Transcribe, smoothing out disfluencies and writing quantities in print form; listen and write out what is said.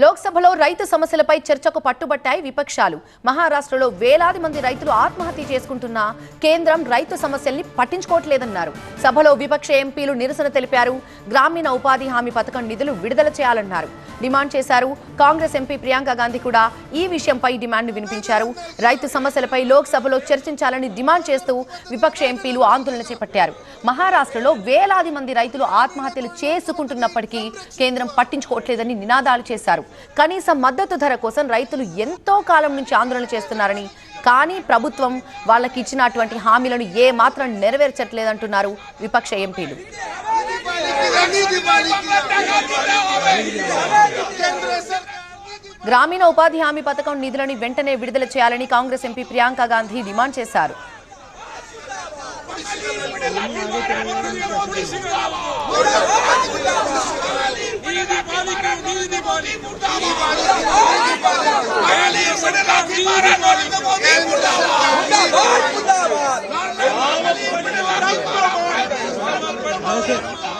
లోక్సభలో రైతు సమస్యలపై చర్చకు పట్టుబట్టాయి విపక్షాలు. మహారాష్ట్రలో వేలాది మంది రైతులు ఆత్మహత్య చేసుకుంటున్నా కేంద్రం రైతు సమస్యల్ని పట్టించుకోవట్లేదన్నారు. సభలో విపక్ష ఎంపీలు నిరసన తెలిపారు. గ్రామీణ ఉపాధి హామీ పథకం నిధులు విడుదల చేయాలన్నారు, డిమాండ్ చేశారు. కాంగ్రెస్ ఎంపీ ప్రియాంక గాంధీ కూడా ఈ విషయంపై డిమాండ్ వినిపించారు. రైతు సమస్యలపై లోక్సభలో చర్చించాలని డిమాండ్ చేస్తూ విపక్ష ఎంపీలు ఆందోళన చేపట్టారు. మహారాష్ట్రలో వేలాది మంది రైతులు ఆత్మహత్యలు చేసుకుంటున్నప్పటికీ కేంద్రం పట్టించుకోవట్లేదని నినాదాలు చేశారు. కనీస మద్దతు ధర కోసం రైతులు ఎంతో కాలం నుంచి ఆందోళన చేస్తున్నారని, కానీ ప్రభుత్వం వాళ్ళకి ఇచ్చినటువంటి హామీలను ఏ మాత్రం నెరవేర్చట్లేదంటున్నారు విపక్ష ఎంపీలు. గ్రామీణ ఉపాధి హామీ పథకం నిధులను వెంటనే విడుదల చేయాలని కాంగ్రెస్ ఎంపీ ప్రియాంక గాంధీ డిమాండ్ చేశారు. मुर्दाबाद